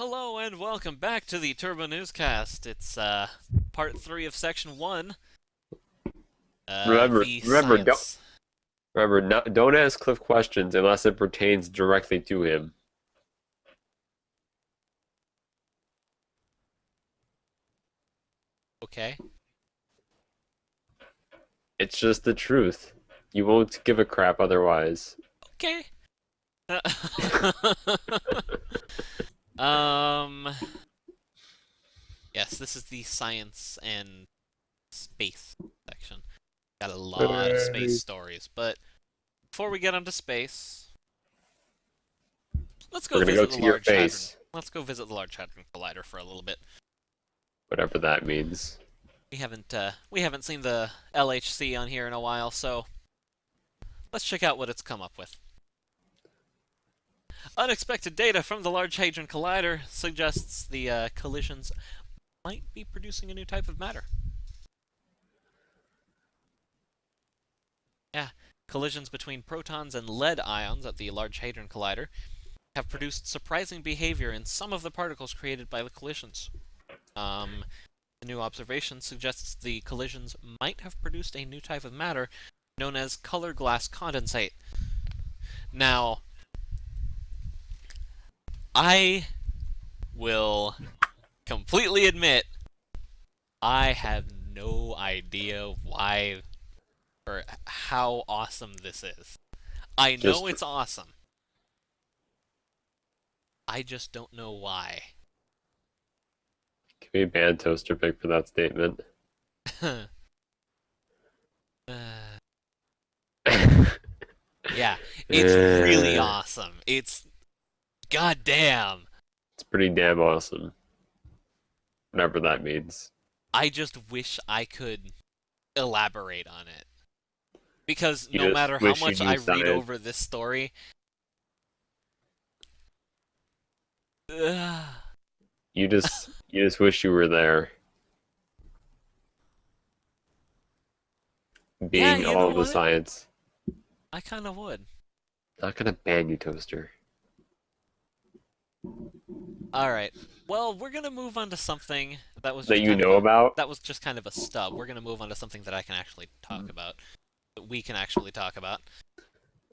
Hello and welcome back to the Turbo Newscast. It's part 3 of section 1, Remember, the remember, don't science. remember, not, don't ask Cliff questions unless it pertains directly to him. Okay. It's just the truth. You won't give a crap otherwise. Okay. um yes, this is the science and space section. Got a lot of space Hey. stories, but before we get onto space, let's We're go gonna go visit the to your Large Hadron. face, Let's go visit the Large Hadron Collider for a little bit. whatever that means. We haven't seen the LHC on here in a while, so let's check out what it's come up with. Unexpected data from the Large Hadron Collider suggests the collisions might be producing a new type of matter. Yeah, collisions between protons and lead ions at the Large Hadron Collider have produced surprising behavior in some of the particles created by the collisions. The new observation suggests the collisions might have produced a new type of matter known as color glass condensate. Now, I will completely admit I have no idea why or how awesome this is. I know Just it's awesome. I just don't know why. give me a band toaster pick for that statement. Yeah, it's really Eh, awesome. It's goddamn. it's pretty damn awesome, whatever that means. I just wish I could elaborate on it. Because You no just matter how wish you much I knew read science. over this story, ugh, You just wish you were there, yeah, being you know all of the what? science. I kind of would. Not gonna ban you, toaster. Alright. Well, we're gonna move on to something that was That just you kind of know a about that was just kind of a stub. We're gonna move on to something that I can actually talk about. That we can actually talk about.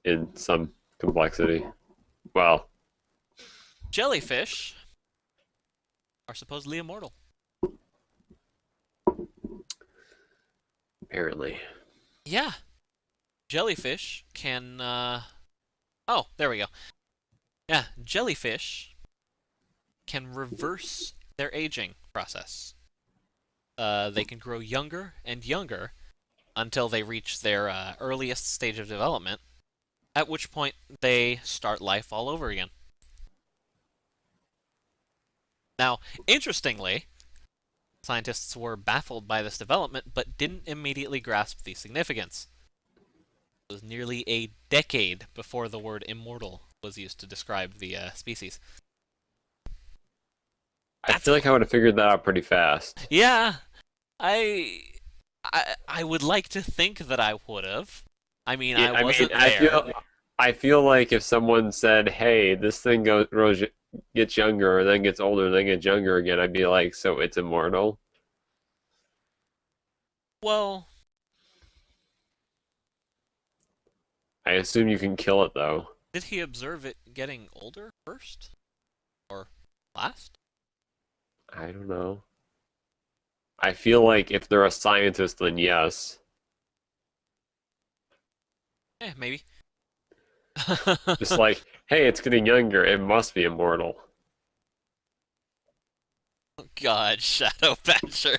in some complexity. Well, Jellyfish are supposedly immortal. apparently. Yeah. Jellyfish can oh, there we go. Yeah, jellyfish can reverse their aging process. They can grow younger and younger until they reach their earliest stage of development, at which point they start life all over again. Now, interestingly, scientists were baffled by this development but didn't immediately grasp the significance. It was nearly a decade before the word immortal was used to describe the species. I That's feel like I would have figured that out pretty fast. yeah. I I would like to think that I would have. I mean, Yeah, I I mean, wasn't there. I feel like if someone said, "Hey, this thing gets younger, and then gets older, and then gets younger again," I'd be like, "So it's immortal?" Well, I assume you can kill it though. did he observe it getting older first or last? I don't know. I feel like if they're a scientist, then yes. Maybe. Just like, hey, it's getting younger, it must be immortal. God, Shadow Patcher.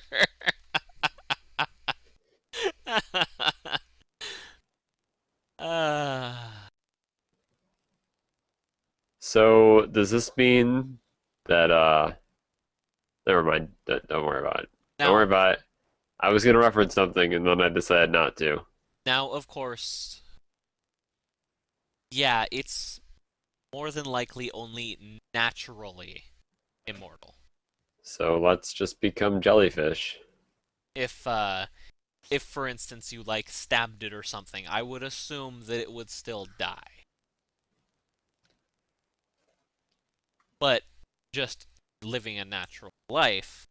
uh, So does this mean that never mind. Don't worry about it. Don't now, worry about it. I was gonna reference something and then I decided not to. now, of course, yeah, it's more than likely only naturally immortal. So let's just become jellyfish. If if for instance you like stabbed it or something, I would assume that it would still die. But just living a natural life,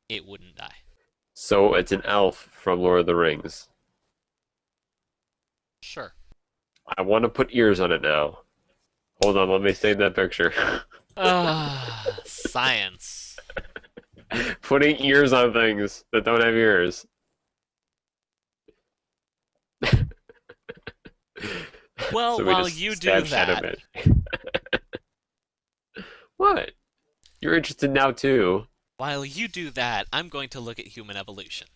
it wouldn't die. So it's an elf from Lord of the Rings. Sure. I want to put ears on it now. Hold on, let me save that picture. Science. Putting ears on things that don't have ears. Well, So we while just you do stab Shadow that, Magic. What? You're interested now too? I'm going to look at human evolution.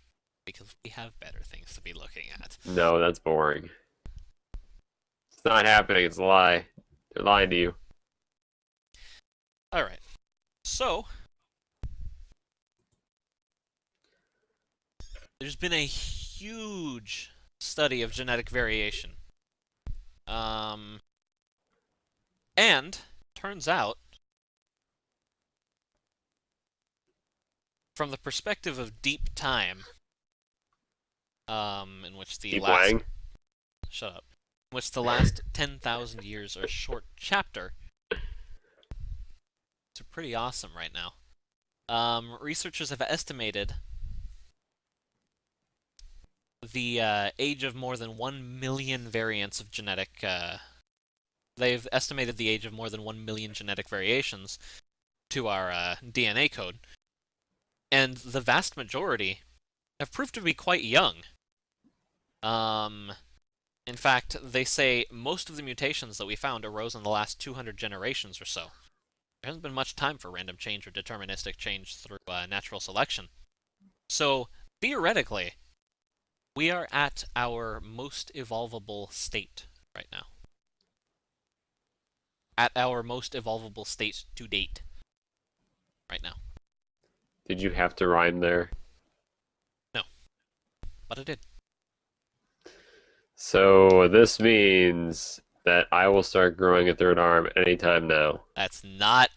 Because we have better things to be looking at. No, that's boring. It's not happening, it's a lie. They're lying to you. Alright. So, there's been a huge study of genetic variation. And, turns out, from the perspective of deep time, in which the Keep last... lying. Shut up. In which the last 10,000 years are a short chapter. It's pretty awesome right now. Researchers have estimated the age of more than 1 million variants of genetic... they've estimated the age of more than 1 million genetic variations to our DNA code. And the vast majority have proved to be quite young. In fact, they say most of the mutations that we found arose in the last 200 generations or so. There hasn't been much time for random change or deterministic change through natural selection. So, theoretically, we are at our most evolvable state right now. At our most evolvable state to date. Right now. Did you have to rhyme there? No. But I did. So this means that I will start growing a third arm anytime now. That's not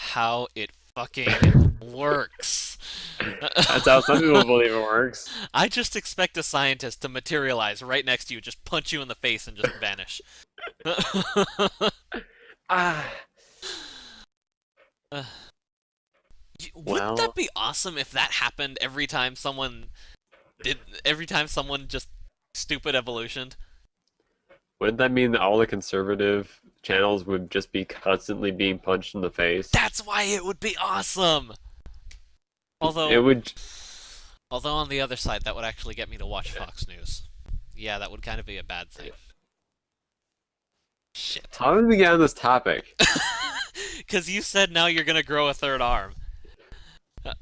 how it fucking works. That's how some people believe it works. I just expect a scientist to materialize right next to you, just punch you in the face and just vanish. Ah. Wouldn't that be awesome if that happened every time someone just stupid evolutioned? Wouldn't that mean that all the conservative channels would just be constantly being punched in the face? That's why it would be awesome! Although, it would. Although on the other side, that would actually get me to watch Fox News. Yeah, that would kind of be a bad thing. Shit. How did we get on this topic? Because you said now you're gonna grow a third arm. God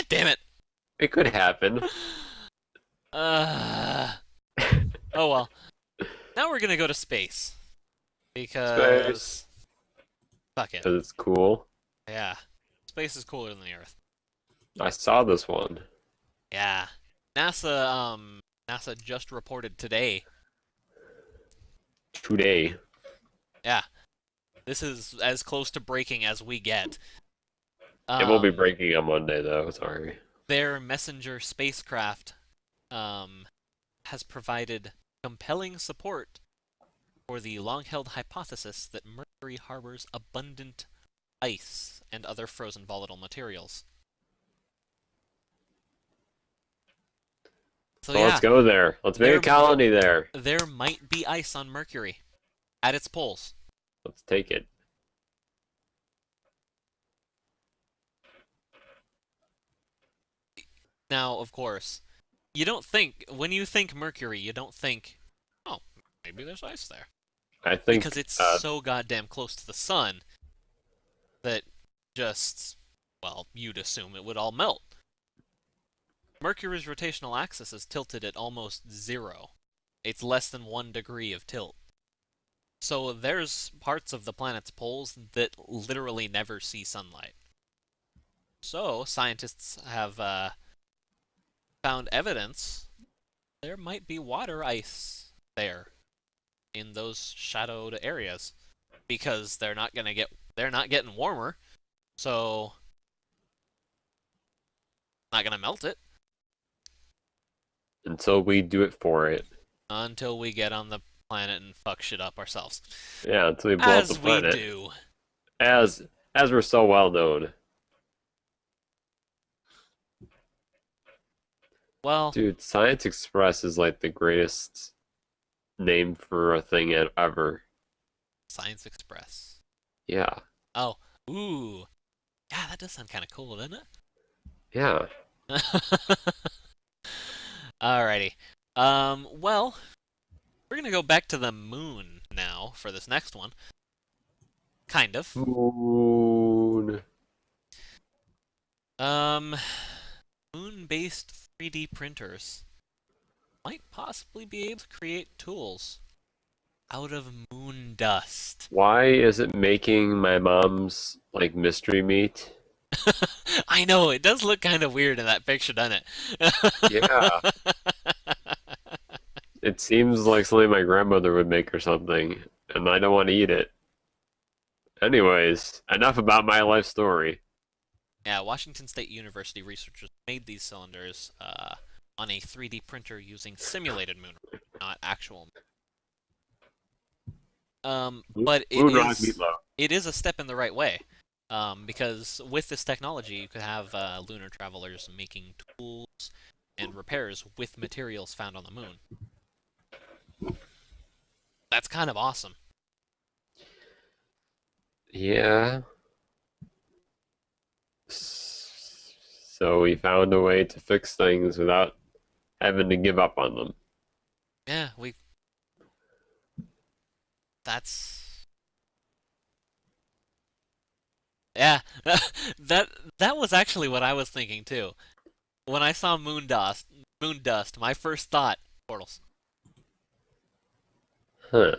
damn it! It could happen. Oh well. Now we're gonna go to space. Because... Fuck it. Because it's cool. Yeah. Space is cooler than the Earth. I saw this one. Yeah. NASA just reported today. Today. Yeah. This is as close to breaking as we get. It will be breaking on Monday, though. Sorry. Their messenger spacecraft has provided compelling support for the long-held hypothesis that Mercury harbors abundant ice and other frozen volatile materials. So Well, let's go there. Let's make a colony there. There might be ice on Mercury at its poles. Let's take it. Now, of course, you don't think, when you think Mercury, you don't think, oh, maybe there's ice there. I think because it's so goddamn close to the sun that just, well, you'd assume it would all melt. Mercury's rotational axis is tilted at almost 0. It's less than 1 degree of tilt. So there's parts of the planet's poles that literally never see sunlight. So scientists have found evidence there might be water ice there in those shadowed areas because they're not getting warmer, so not gonna melt it until we do it for it. until we get on the planet and fuck shit up ourselves. Yeah, until we blow up the As we planet. do. As as we're so well known. Well, Dude, Science Express is like the greatest name for a thing ever. Science Express. Yeah. Oh, ooh. Yeah, that does sound kind of cool, doesn't Yeah. it? Alrighty. Well, we're gonna go back to the moon now for this next one. Kind of. Moon. Um, moon-based 3D printers might possibly be able to create tools out of moon dust. Why is it making my mom's like mystery meat? I know, it does look kind of weird in that picture, doesn't Yeah. it? It seems like something my grandmother would make or something, and I don't want to eat it. Anyways, enough about my life story. Yeah, Washington State University researchers made these cylinders on a 3D printer using simulated moon, not actual. But Moon rock meatloaf. it is a step in the right way, because with this technology, you could have lunar travelers making tools and repairs with materials found on the moon. That's kind of awesome. Yeah. So we found a way to fix things without having to give up on them. Yeah, that's yeah. That that was actually what I was thinking too. When I saw moon dust, my first thought, portals. Huh.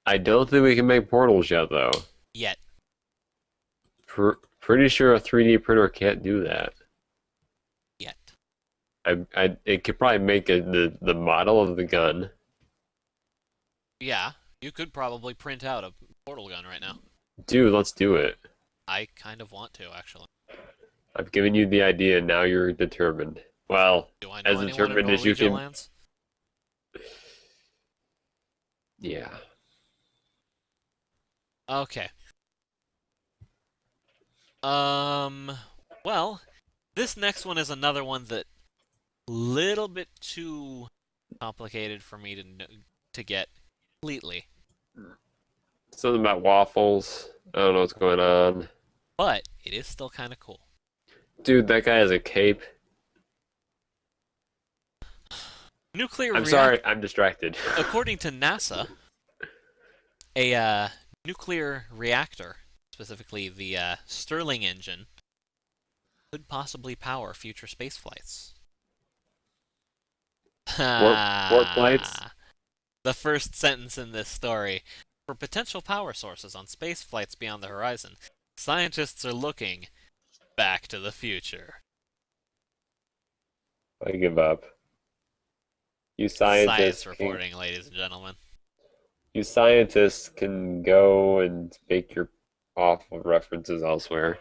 I don't think we can make portals yet, though. Yet. Pretty sure a 3D printer can't do that. Yet. It could probably make the model of the gun. Yeah, you could probably print out a portal gun right now. Dude, let's do it. I kind of want to, actually. I've given you the idea, now you're determined. Well, Do I know as anyone in determined as you Norwegian can. lands? Yeah. Okay. Well, this next one is another one that little bit too complicated for me to get completely. Something about waffles. I don't know what's going on. But it is still kind of cool. Dude, that guy has a cape. Nuclear I'm reactor. sorry, I'm distracted. According to NASA, a nuclear reactor, specifically the Stirling engine, could possibly power future space flights. Warp flights? The first sentence in this story. For potential power sources on space flights beyond the horizon, scientists are looking back to the future. I give up. You Science scientists reporting, ladies and gentlemen. you scientists can go and make your awful references elsewhere.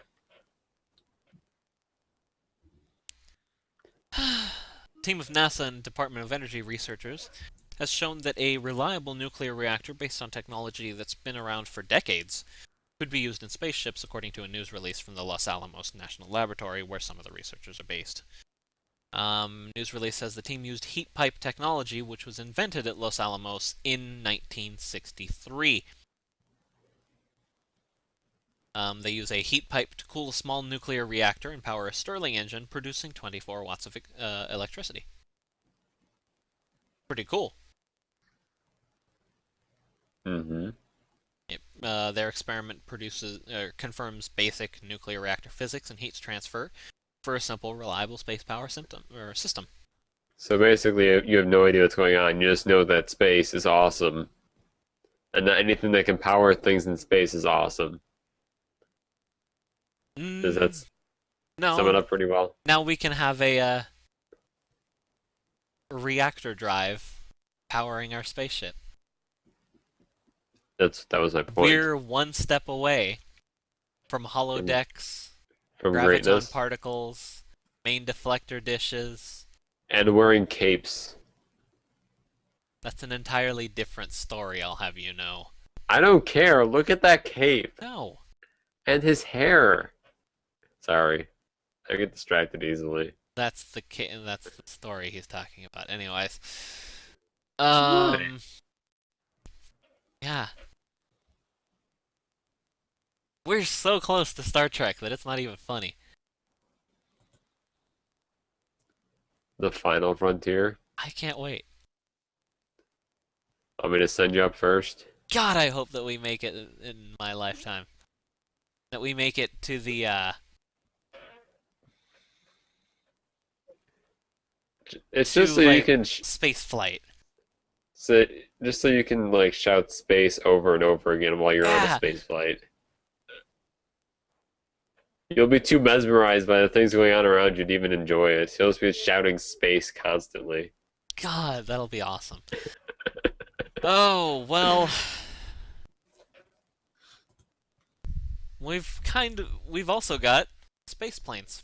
Team of NASA and Department of Energy researchers has shown that a reliable nuclear reactor based on technology that's been around for decades could be used in spaceships, according to a news release from the Los Alamos National Laboratory, where some of the researchers are based. News release says the team used heat pipe technology, which was invented at Los Alamos in 1963. They use a heat pipe to cool a small nuclear reactor and power a Stirling engine, producing 24 watts of electricity. Pretty cool. Mm-hmm. Their experiment confirms basic nuclear reactor physics and heat transfer for a simple, reliable space power system. So basically, you have no idea what's going on. You just know that space is awesome, and that anything that can power things in space is awesome. Does that sum it No. up pretty well? Now we can have a reactor drive powering our spaceship. That was my point. We're one step away from holodecks, From graviton greatness. particles, main deflector dishes. And wearing capes. That's an entirely different story, I'll have you know. I don't care. Look at that cape No. and his hair. Sorry, I get distracted easily. That's the story he's talking about. Anyways. What? Um yeah. We're so close to Star Trek that it's not even funny. The final frontier. I can't wait. Want me to send you up first? God, I hope that we make it in my lifetime. That we make it to the It's just to so you like can space flight. so just so you can like shout space over and over again while you're on a Yeah. space flight. You'll be too mesmerized by the things going on around you to even enjoy it. You'll just be shouting space constantly. God, that'll be awesome. Oh, well, we've also got space planes.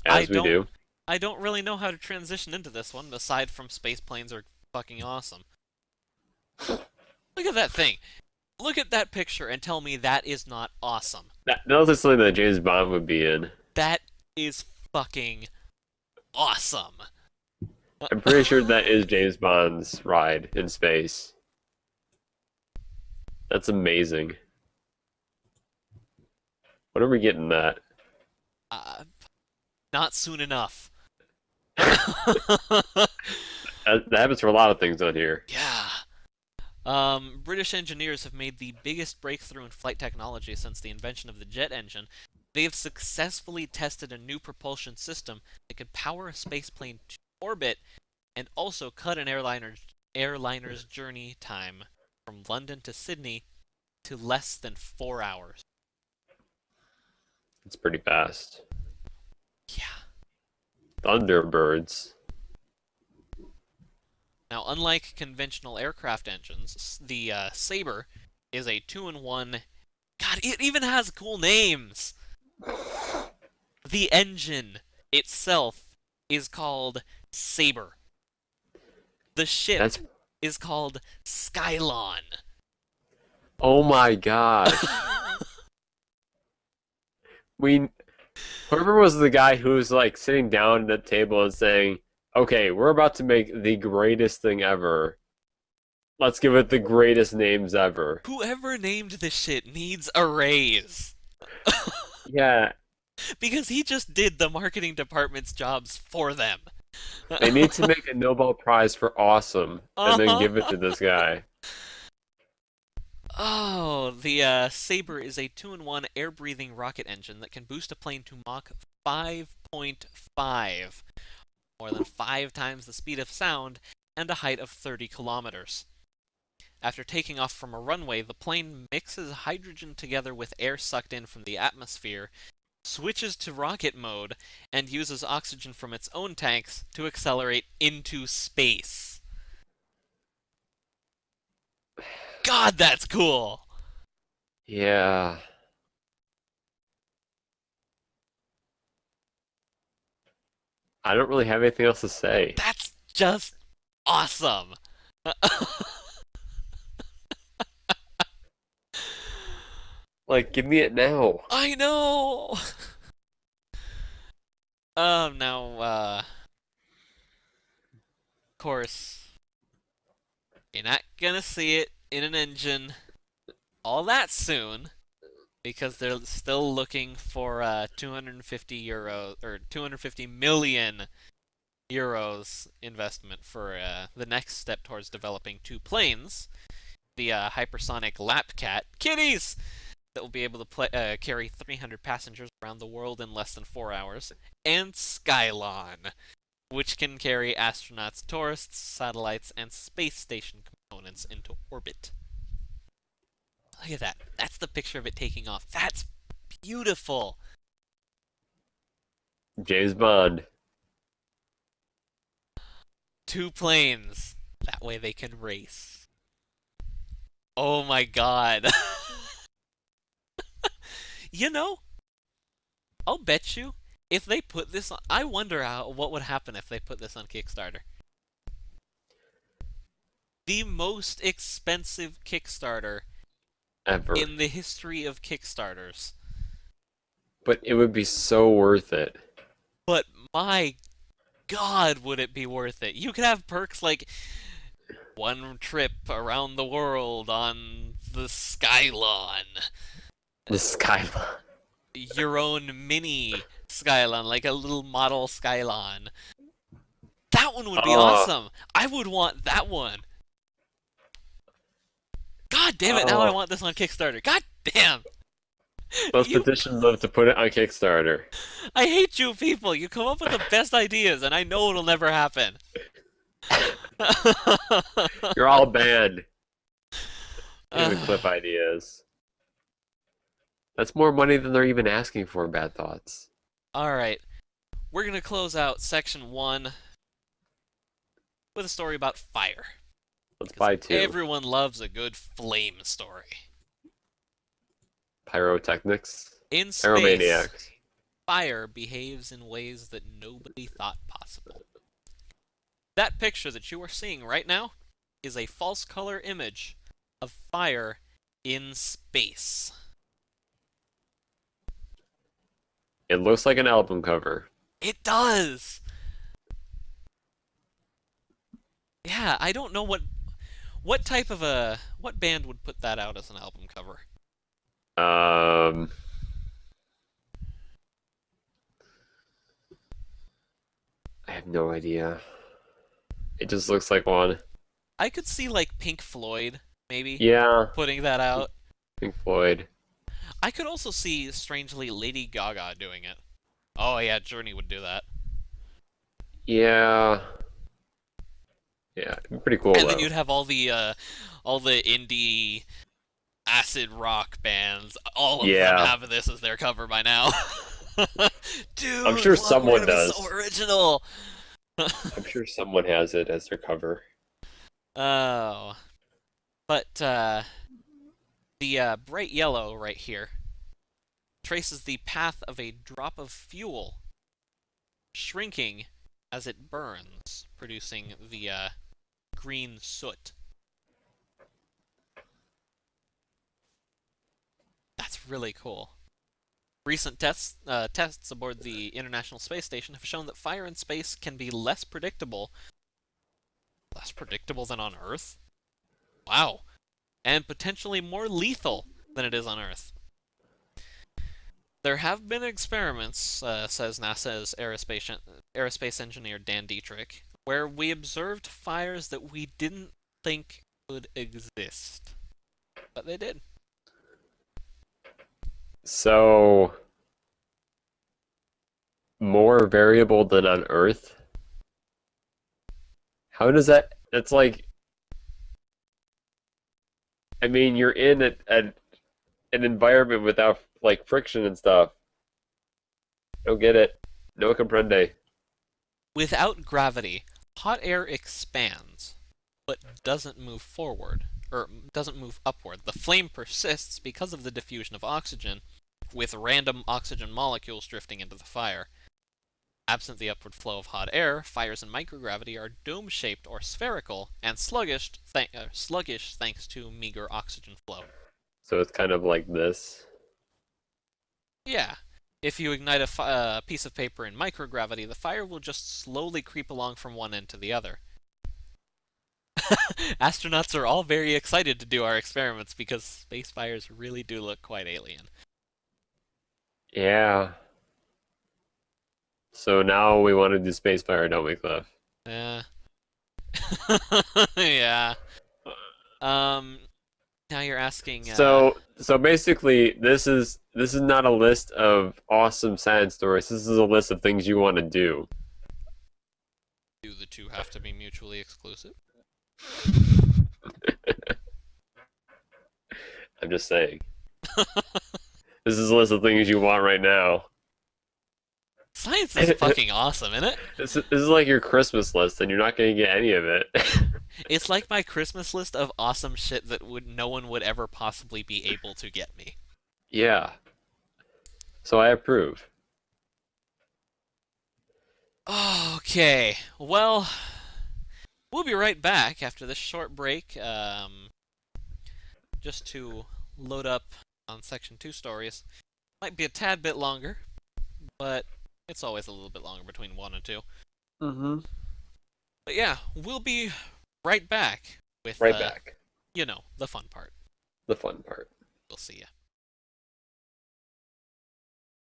I As we don't do. I don't really know how to transition into this one aside from space planes are fucking awesome. Look at that thing. Look at that picture and tell me that is not awesome. That was something that James Bond would be in. That is fucking awesome. I'm pretty sure that is James Bond's ride in space. That's amazing. When are we getting that? Not soon enough. That happens for a lot of things on here. Yeah. British engineers have made the biggest breakthrough in flight technology since the invention of the jet engine. They have successfully tested a new propulsion system that could power a spaceplane to orbit and also cut an airliner's journey time from London to Sydney to less than 4 hours. It's pretty fast. Yeah. Thunderbirds. Now, unlike conventional aircraft engines, the Sabre is a 2-in-1. God, it even has cool names! The engine itself is called Sabre. The ship That's is called Skylon. oh my gosh. We whoever was the guy who was like sitting down at the table and saying, "Okay, we're about to make the greatest thing ever. Let's give it the greatest names ever." Whoever named this shit needs a raise. Yeah, Because he just did the marketing department's jobs for them. they need to make a Nobel Prize for awesome and then give it Uh-huh. to this guy. Oh, the Sabre is a 2-in-1 air-breathing rocket engine that can boost a plane to Mach 5.5, more than 5 times the speed of sound, and a height of 30 kilometers. After taking off from a runway, the plane mixes hydrogen together with air sucked in from the atmosphere, switches to rocket mode, and uses oxygen from its own tanks to accelerate into space. God, that's cool! Yeah. I don't really have anything else to say. That's just awesome! Like, give me it now. I know! Now, of course, you're not gonna see it in an engine all that soon because they're still looking for 250 euro or 250 million euros investment for the next step towards developing 2 planes, the hypersonic Lapcat kitties that will be able to carry 300 passengers around the world in less than 4 hours, and Skylon, which can carry astronauts, tourists, satellites, and space station components into orbit. Look at that. That's the picture of it taking off. That's beautiful. James Bond. 2 planes. That way they can race. Oh my god. You know, I'll bet you if they put this on, I wonder what would happen if they put this on Kickstarter. The most expensive Kickstarter Ever. in the history of Kickstarters. But it would be so worth it. But my God, would it be worth it? You could have perks like one trip around the world on the Skylon, The Skylon. your own mini Skylon, like a little model Skylon. That one would be Oh, awesome. I would want that one. God damn it, now I oh. want this on Kickstarter. God damn! Let's You, petition them to put it on Kickstarter. I hate you people. You come up with the best ideas, and I know it'll never happen. You're all banned. Even clip ideas. That's more money than they're even asking for, Bad Thoughts. Alright, we're gonna close out section 1 with a story about fire. Let's 'Cause buy 2. everyone loves a good flame story. Pyrotechnics. In space, Pyromaniacs. fire behaves in ways that nobody thought possible. That picture that you are seeing right now is a false color image of fire in space. It looks like an album cover. It does! Yeah, I don't know what type of what band would put that out as an album cover? Um, I have no idea. It just looks like one. I could see like Pink Floyd maybe Yeah, putting that out. Pink Floyd. I could also see strangely Lady Gaga doing it. Oh yeah, Journey would do that. Yeah. Yeah, it'd be pretty cool And though. then you'd have all the indie acid rock bands. All of them Yeah. have this as their cover by now. Dude, I'm sure look, someone we're gonna be does. so original. I'm sure someone has it as their cover. Oh, but the bright yellow right here traces the path of a drop of fuel shrinking as it burns, producing the green soot. That's really cool. Recent tests aboard the International Space Station have shown that fire in space can be less predictable than on Earth? Wow. And potentially more lethal than it is on Earth. There have been experiments, says NASA's aerospace engineer Dan Dietrich, where we observed fires that we didn't think could exist. But they did. So, more variable than on Earth? How does that? It's like, I mean, you're in an environment without like friction and stuff. Don't get it. No comprende. Without gravity, hot air expands, but doesn't move forward, or doesn't move upward. The flame persists because of the diffusion of oxygen, with random oxygen molecules drifting into the fire. Absent the upward flow of hot air, fires in microgravity are dome-shaped or spherical, and sluggish thanks to meager oxygen flow. So it's kind of like this. Yeah. If you ignite a piece of paper in microgravity, the fire will just slowly creep along from one end to the other. Astronauts are all very excited to do our experiments because space fires really do look quite alien. Yeah. So now we want to do space fire, don't we, Cliff? Yeah. Yeah. Now you're asking. So basically, this is not a list of awesome science stories. This is a list of things you want to do. Do the two have to be mutually exclusive? I'm just saying. This is a list of things you want right now. Science is fucking awesome, isn't it? This is like your Christmas list, and you're not going to get any of it. It's like my Christmas list of awesome shit that no one would ever possibly be able to get me. Yeah. So I approve. Okay, well, we'll be right back after this short break, just to load up on Section 2 stories. Might be a tad bit longer, but it's always a little bit longer between 1 and 2. Mm-hmm. But yeah, we'll be right back with, Right back. you know, the fun part. The fun part. We'll see ya.